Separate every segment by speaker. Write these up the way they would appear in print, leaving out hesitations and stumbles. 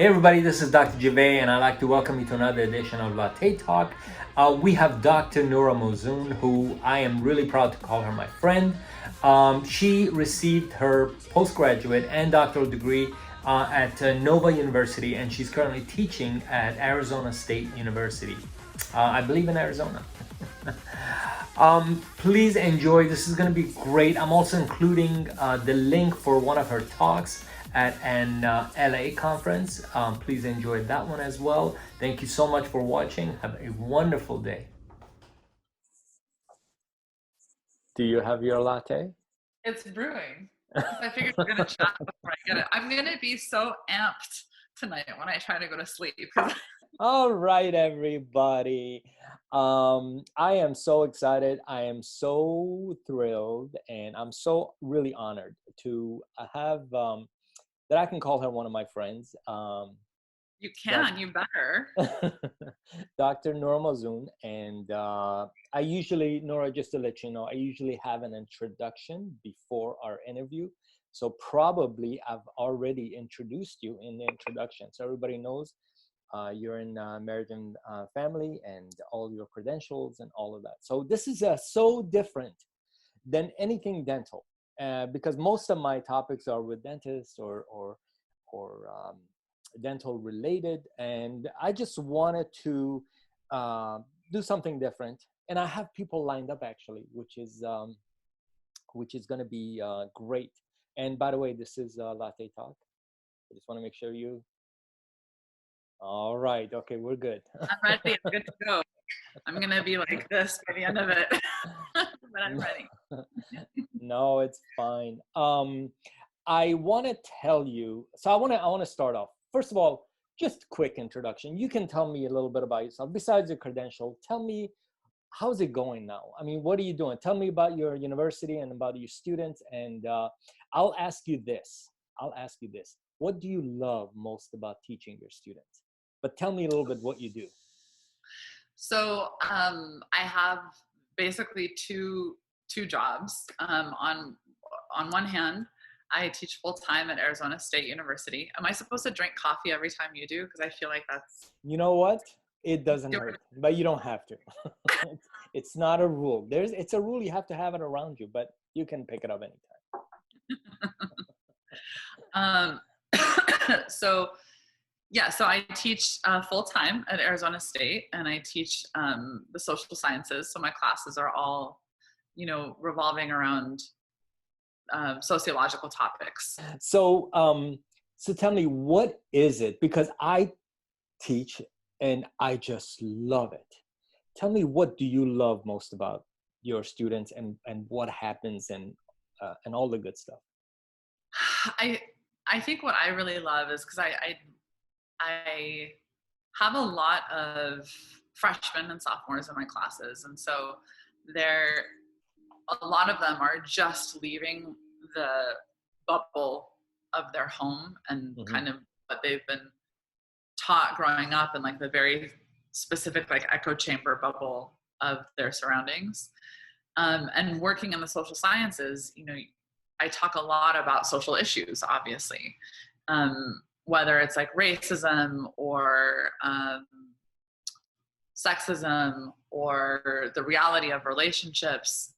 Speaker 1: Hey everybody, this is Dr. Javay, and I'd like to welcome you to another edition of Latte Talk. We have Dr. Nura Mowzoon, who I am really proud to call her my friend. She received her postgraduate and doctoral degree at Nova University, and she's currently teaching at Arizona State University. I believe in Arizona. Please enjoy. This is going to be great. I'm also including the link for one of her talks at an LA conference. Please enjoy that one as well. Thank you so much for watching. Have a wonderful day. Do you have your latte?
Speaker 2: It's brewing. I figured we're gonna chat before I get it. I'm gonna be so amped tonight when I try to go to sleep.
Speaker 1: All right, everybody. I am so excited. I am so thrilled, and I'm so really honored to have that I can call her one of my friends.
Speaker 2: You can, you better.
Speaker 1: Dr. Nura Mowzoon, and I usually, Nura, just to let you know, I usually have an introduction before our interview. So probably I've already introduced you in the introduction. So everybody knows you're in American family and all your credentials and all of that. So this is so different than anything dental. Because most of my topics are with dentists or dental related, and I just wanted to do something different. And I have people lined up actually, which is going to be great. And by the way, this is Latte Talk. I just want to make sure you. All right. Okay, we're good.
Speaker 2: I'm ready. I'm good to go. I'm gonna be like this by the end of it, but I'm ready.
Speaker 1: No, it's fine. I want to tell you. So I want to start off. First of all, just quick introduction. You can tell me a little bit about yourself. Besides your credential, tell me how's it going now? I mean, what are you doing? Tell me about your university and about your students. And I'll ask you this. What do you love most about teaching your students? But tell me a little bit what you do.
Speaker 2: So I have basically two jobs. On one hand, I teach full time at Arizona State University. Am I supposed to drink coffee every time you do? Because I feel like that's.
Speaker 1: You know what? It doesn't hurt, but you don't have to. It's not a rule. It's a rule you have to have it around you, but you can pick it up anytime.
Speaker 2: So I teach full time at Arizona State, and I teach the social sciences. So my classes are all, revolving around sociological topics.
Speaker 1: So tell me, what is it? Because I teach and I just love it. Tell me, what do you love most about your students and what happens and all the good stuff?
Speaker 2: I think what I really love is because I have a lot of freshmen and sophomores in my classes, and so a lot of them are just leaving the bubble of their home and kind of what they've been taught growing up, and like the very specific like echo chamber bubble of their surroundings. And working in the social sciences, I talk a lot about social issues, obviously, whether it's like racism or sexism or the reality of relationships.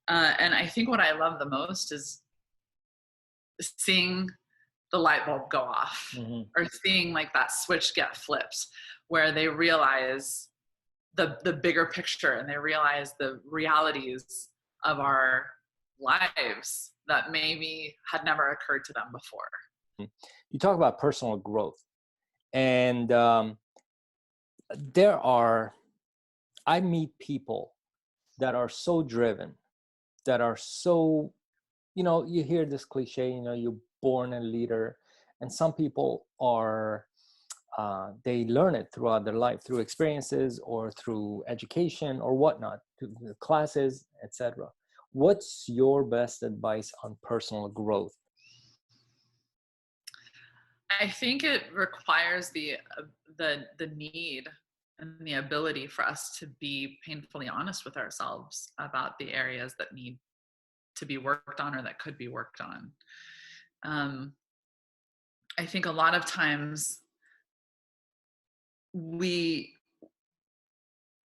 Speaker 2: And I think what I love the most is seeing the light bulb go off, or seeing like that switch get flipped, where they realize the bigger picture and they realize the realities of our lives that maybe had never occurred to them before.
Speaker 1: You talk about personal growth, and I meet people that are so driven, that are so, you hear this cliche, you're born a leader, and some people are, they learn it throughout their life through experiences or through education or whatnot, through classes, etc. What's your best advice on personal growth?
Speaker 2: I think it requires the need and the ability for us to be painfully honest with ourselves about the areas that need to be worked on or that could be worked on. I think a lot of times we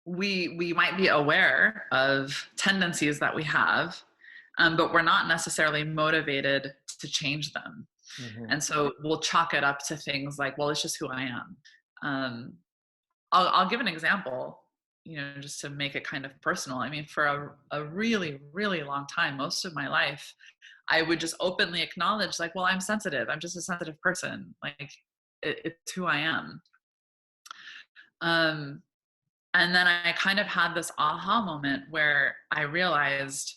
Speaker 2: we might be aware of tendencies that we have, but we're not necessarily motivated to change them.
Speaker 1: Mm-hmm.
Speaker 2: And so we'll chalk it up to things like, well, it's just who I am. I'll give an example, just to make it kind of personal. I mean, for a really, really long time, most of my life, I would just openly acknowledge, like, well, I'm sensitive. I'm just a sensitive person. Like, it's who I am. And then I kind of had this aha moment where I realized,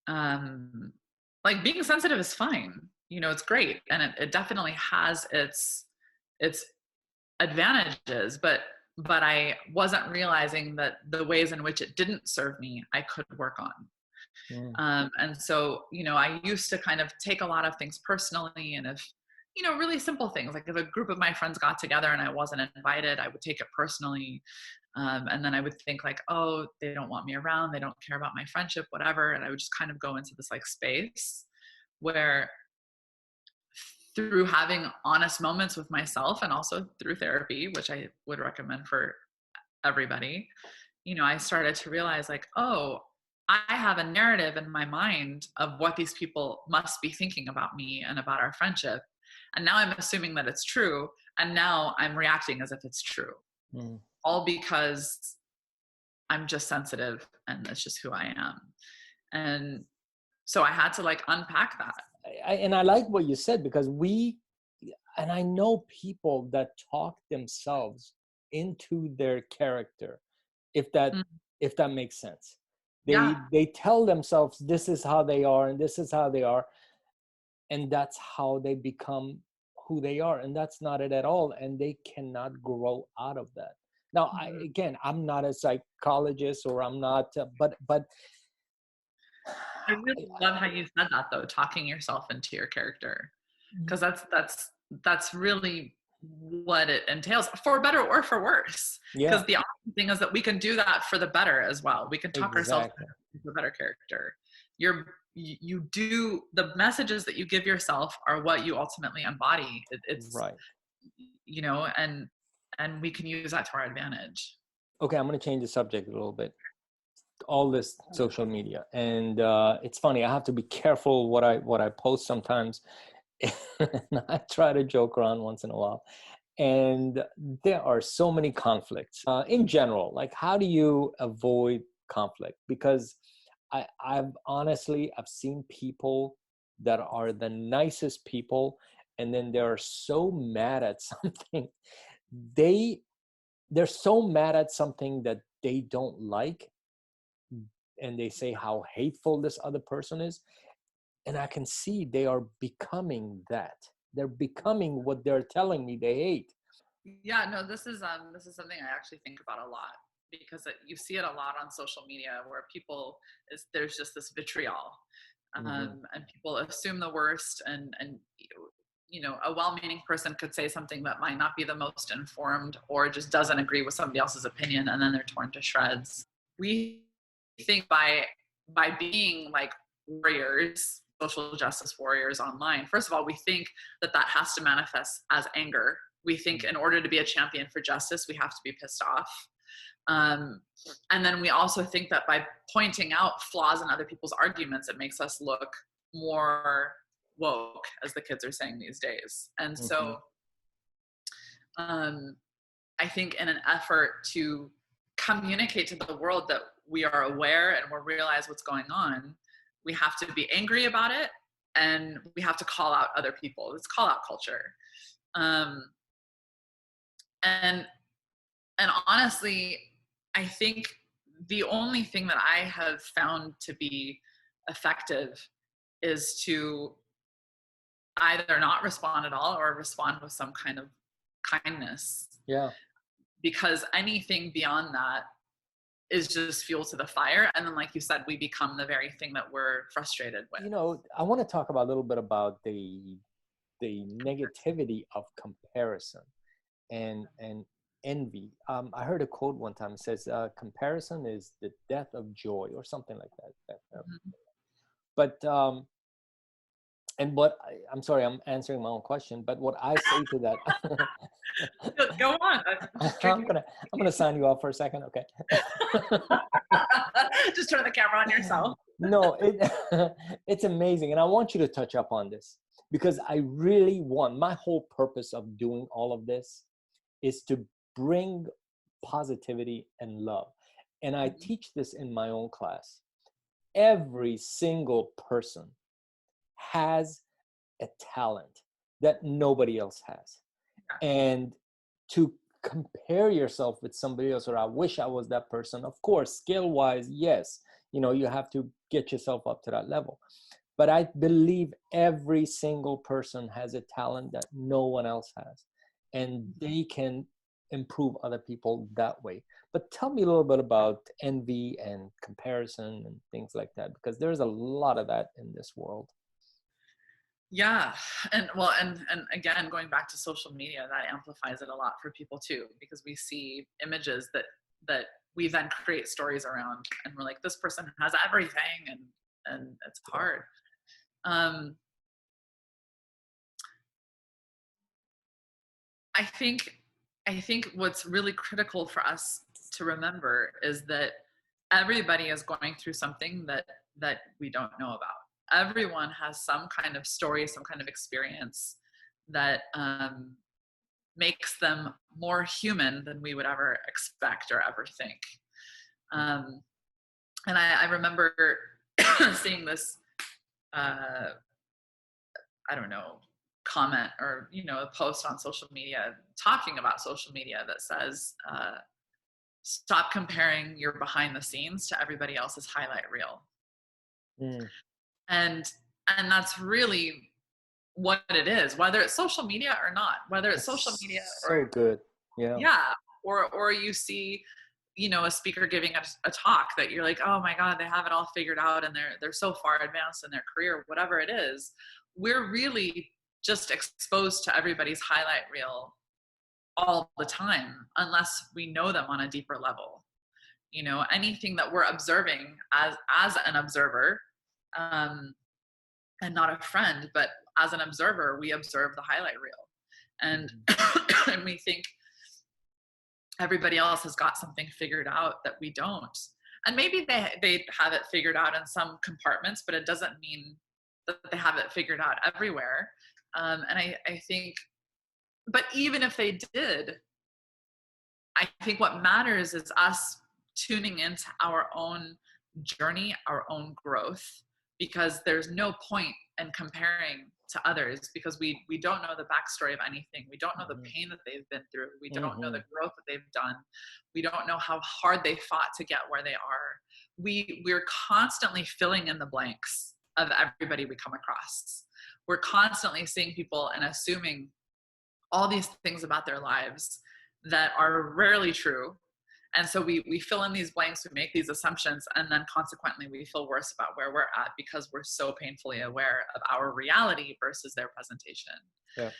Speaker 2: like, being sensitive is fine. It's great, and it definitely has its advantages, but I wasn't realizing that the ways in which it didn't serve me, I could work on. And so, I used to kind of take a lot of things personally, and if, really simple things, like if a group of my friends got together and I wasn't invited, I would take it personally. And then I would think like, oh, they don't want me around, they don't care about my friendship, whatever. And I would just kind of go into this like space where, through having honest moments with myself and also through therapy, which I would recommend for everybody, I started to realize like, oh, I have a narrative in my mind of what these people must be thinking about me and about our friendship. And now I'm assuming that it's true. And now I'm reacting as if it's true. All because I'm just sensitive and that's just who I am. And so I had to like unpack that.
Speaker 1: And I like what you said, because and I know people that talk themselves into their character, if that makes sense. They tell themselves this is how they are and this is how they are, and that's how they become who they are, and that's not it at all, and they cannot grow out of that. Now, I'm not a psychologist, or I'm not, but
Speaker 2: I really love how you said that, though, talking yourself into your character, because that's really what it entails, for better or for worse. Because the awesome thing is that we can do that for the better as well. We can talk ourselves into a better character. You do, the messages that you give yourself are what you ultimately embody. It's right, and we can use that to our advantage.
Speaker 1: Okay, I'm going to change the subject a little bit. All this social media, and it's funny, I have to be careful what I post sometimes. I try to joke around once in a while, and there are so many conflicts in general. Like, how do you avoid conflict? Because I've seen people that are the nicest people, and then they're so mad at something. They're so mad at something that they don't like, and they say how hateful this other person is. And I can see they are becoming that. They're becoming what they're telling me they hate.
Speaker 2: Yeah, no, this is something I actually think about a lot, because you see it a lot on social media, where there's just this vitriol, and people assume the worst, and a well-meaning person could say something that might not be the most informed, or just doesn't agree with somebody else's opinion, and then they're torn to shreds. We think by being like warriors, social justice warriors online, first of all, we think that has to manifest as anger. We think in order to be a champion for justice, we have to be pissed off. And then we also think that by pointing out flaws in other people's arguments, it makes us look more woke, as the kids are saying these days. And so I think in an effort to communicate to the world that we are aware and we realize what's going on, we have to be angry about it, and we have to call out other people. It's call out culture. And honestly, I think the only thing that I have found to be effective is to either not respond at all, or respond with some kind of kindness. Yeah. Because anything beyond that is just fuel to the fire. And then, like you said, we become the very thing that we're frustrated with.
Speaker 1: I want to talk about a little bit about the negativity of comparison and envy. I heard a quote one time. It says, comparison is the death of joy, or something like that. But and what I'm sorry, I'm answering my own question, but what I say to that
Speaker 2: Go on. I'm just drinking.
Speaker 1: I'm gonna sign you off for a second, okay?
Speaker 2: Just turn the camera on yourself.
Speaker 1: No, it's amazing, and I want you to touch up on this because I really want, my whole purpose of doing all of this is to bring positivity and love. And I teach this in my own class. Every single person has a talent that nobody else has. And to compare yourself with somebody else, or I wish I was that person, of course, skill wise, yes, you know, you have to get yourself up to that level. But I believe every single person has a talent that no one else has, and they can improve other people that way. But tell me a little bit about envy and comparison and things like that, because there's a lot of that in this world.
Speaker 2: Yeah. And well, and again, going back to social media, that amplifies it a lot for people too, because we see images that we then create stories around, and we're like, this person has everything, and it's hard. I think what's really critical for us to remember is that everybody is going through something that we don't know about. Everyone has some kind of story, some kind of experience that makes them more human than we would ever expect or ever think. And I remember seeing this, I don't know, comment or, you know, a post on social media talking about social media that says, stop comparing your behind the scenes to everybody else's highlight reel. And that's really what it is, whether it's social media or not, whether it's social media or
Speaker 1: so good. Yeah.
Speaker 2: Or you see, you know, a speaker giving a talk that you're like, oh my God, they have it all figured out and they're so far advanced in their career, whatever it is. We're really just exposed to everybody's highlight reel all the time, unless we know them on a deeper level. You know, anything that we're observing as an observer, and not a friend, but as an observer, we observe the highlight reel, and and we think everybody else has got something figured out that we don't. And maybe they have it figured out in some compartments, but it doesn't mean that they have it figured out everywhere. And I think, but even if they did, I think what matters is us tuning into our own journey, our own growth, because there's no point in comparing to others, because we don't know the backstory of anything. We don't know the pain that they've been through. We don't know the growth that they've done. We don't know how hard they fought to get where they are. We're constantly filling in the blanks of everybody we come across. We're constantly seeing people and assuming all these things about their lives that are rarely true. And so we fill in these blanks, we make these assumptions, and then consequently we feel worse about where we're at because we're so painfully aware of our reality versus their presentation.
Speaker 1: Yeah.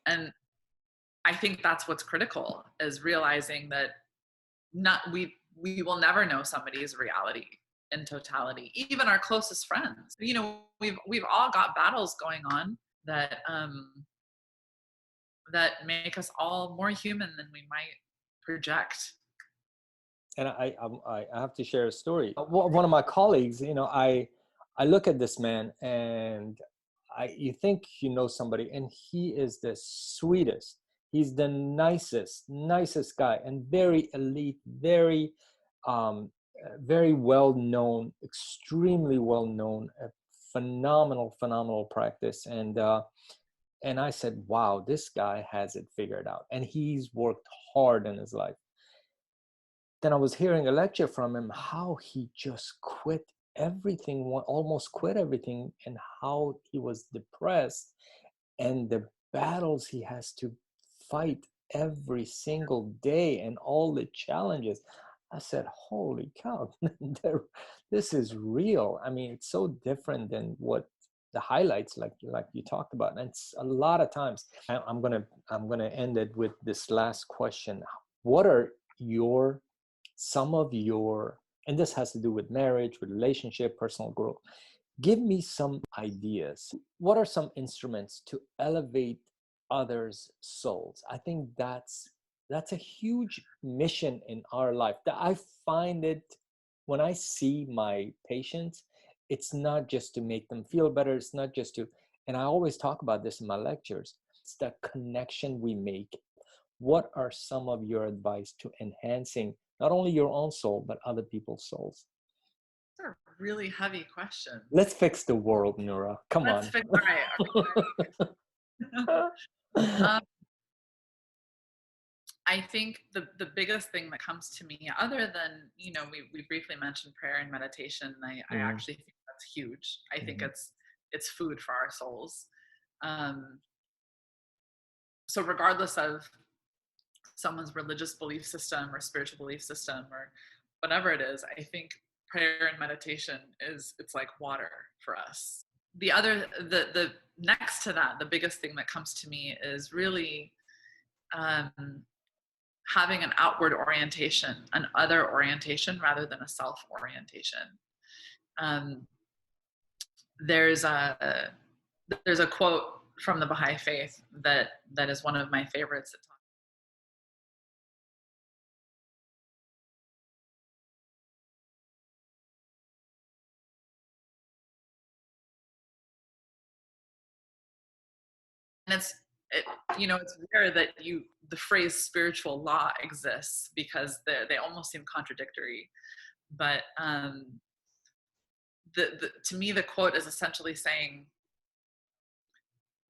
Speaker 2: And I think that's what's critical, is realizing that we will never know somebody's reality in totality, even our closest friends. You know, we've all got battles going on that that make us all more human than we might project.
Speaker 1: And I have to share a story. One of my colleagues, you know, I look at this man and you think you know somebody, and he is the sweetest. He's the nicest guy, and very elite, very well known, extremely well known, a phenomenal practice. And I said, wow, this guy has it figured out, and he's worked hard in his life. Then I was hearing a lecture from him, how he just quit everything, almost quit everything, and how he was depressed and the battles he has to fight every single day and all the challenges. I said, holy cow, this is real. I mean, it's so different than what the highlights like you talked about. And it's a lot of times. I'm gonna end it with this last question. What are some of your, and this has to do with marriage, with relationship, personal growth. Give me some ideas. What are some instruments to elevate others' souls. I think that's a huge mission in our life. That I find it when I see my patients, it's not just to make them feel better. It's not just to, and I always talk about this in my lectures. It's the connection we make. What are some of your advice to enhancing not only your own soul, but other people's souls?
Speaker 2: Those are really heavy questions.
Speaker 1: Let's fix the world, Nura. Come on.
Speaker 2: All right. I think the biggest thing that comes to me, other than, we briefly mentioned prayer and meditation, I actually think that's huge. I think it's food for our souls. So regardless of someone's religious belief system or spiritual belief system or whatever it is, I think prayer and meditation it's like water for us. The next to that, the biggest thing that comes to me is really having an outward orientation, an other orientation rather than a self orientation. There's a quote from the Baha'i faith that is one of my favorites. And it's rare that the phrase spiritual law exists, because they almost seem contradictory. But to me, the quote is essentially saying,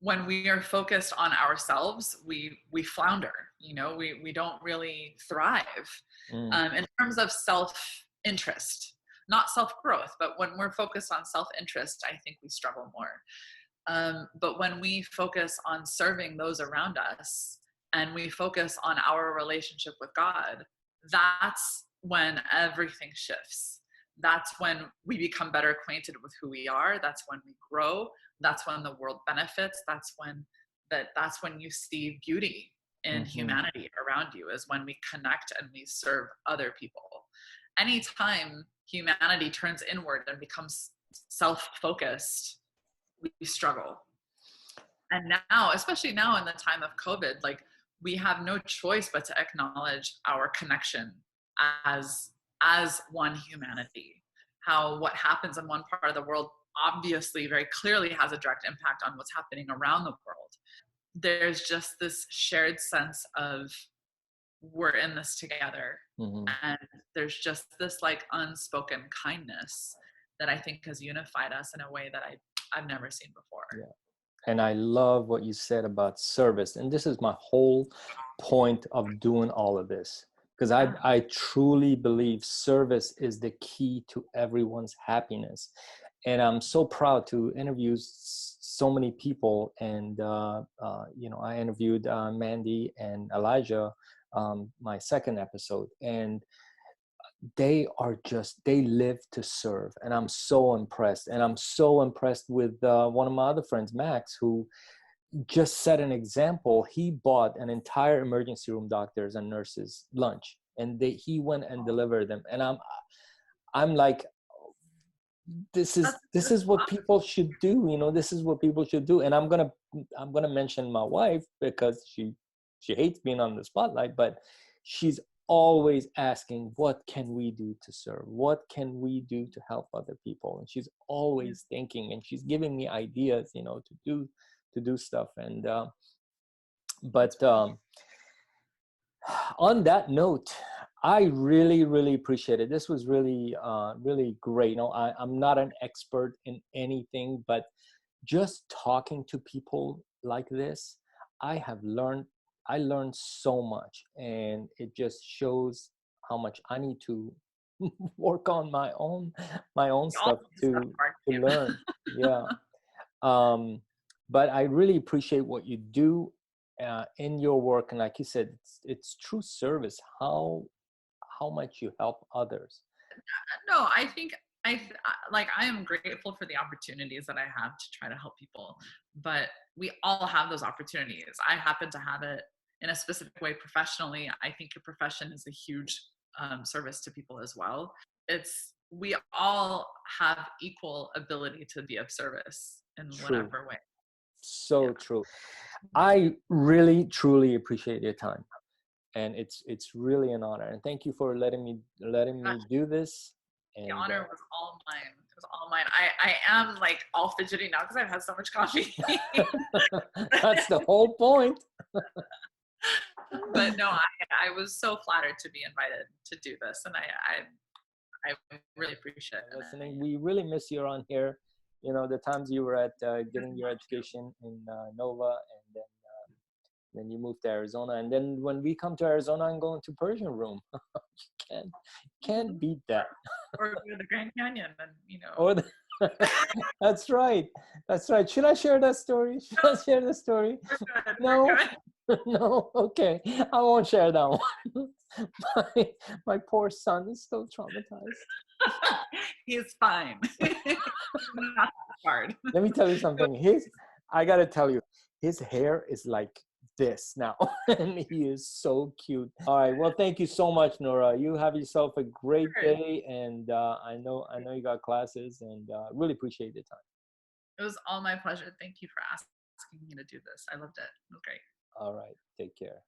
Speaker 2: when we are focused on ourselves, we flounder. We don't really thrive in terms of self-interest, not self-growth. But when we're focused on self-interest, I think we struggle more. But when we focus on serving those around us and we focus on our relationship with God, that's when everything shifts. That's when we become better acquainted with who we are. That's when we grow. That's when the world benefits. That's when you see beauty in humanity around you, is when we connect and we serve other people. Anytime humanity turns inward and becomes self-focused, we struggle. And now, especially now in the time of COVID, we have no choice but to acknowledge our connection as one humanity. How what happens in one part of the world obviously very clearly has a direct impact on what's happening around the world. There's just this shared sense of we're in this together. And there's just this unspoken kindness that I think has unified us in a way that I've never seen before.
Speaker 1: Yeah. And I love what you said about service. And this is my whole point of doing all of this, because I truly believe service is the key to everyone's happiness. And I'm so proud to interview so many people. And, I interviewed Mandy and Elijah, my second episode. And they live to serve. And I'm so impressed. And I'm so impressed with one of my other friends, Max, who just set an example. He bought an entire emergency room doctors and nurses lunch, and he went and delivered them. And I'm like, this is what people should do. This is what people should do. And I'm gonna mention my wife, because she hates being on the spotlight, but she's always asking, what can we do to serve? What can we do to help other people? And she's always thinking, and she's giving me ideas, to do stuff. And but on that note, I really, really appreciate it. This was really, really great. I'm not an expert in anything, but just talking to people like this, I learned so much, and it just shows how much I need to work on my own stuff to learn. Yeah. But I really appreciate what you do in your work. And like you said, it's true service, how much you help others.
Speaker 2: No, I think I am grateful for the opportunities that I have to try to help people, but we all have those opportunities. I happen to have it in a specific way professionally. I think your profession is a huge service to people as well. We all have equal ability to be of service in whatever way.
Speaker 1: So true. I really, truly appreciate your time. And it's really an honor. And thank you for letting me do this. And
Speaker 2: the honor was all mine. It was all mine. I am like all fidgety now because I've had so much coffee.
Speaker 1: that's the whole point.
Speaker 2: But no, I was so flattered to be invited to do this, and I really appreciate it.
Speaker 1: Listening, we really miss you on here. You know, the times you were at getting your education in Nova, and then you moved to Arizona, and then when we come to Arizona and go into Persian room, you can't beat that.
Speaker 2: Or go to the Grand Canyon, and you know.
Speaker 1: Or that's right. That's right. Should I share that story? Should I share the story? No. No. Okay. I won't share that one. My poor son is still traumatized.
Speaker 2: He's fine. Not hard.
Speaker 1: Let me tell you something. I gotta tell you, his hair is like this now, and he is so cute. All right. Well, thank you so much, Nura. You have yourself a great day, and I know you got classes, and really appreciate your time.
Speaker 2: It was all my pleasure. Thank you for asking me to do this. I loved it. It was great.
Speaker 1: All right. Take care.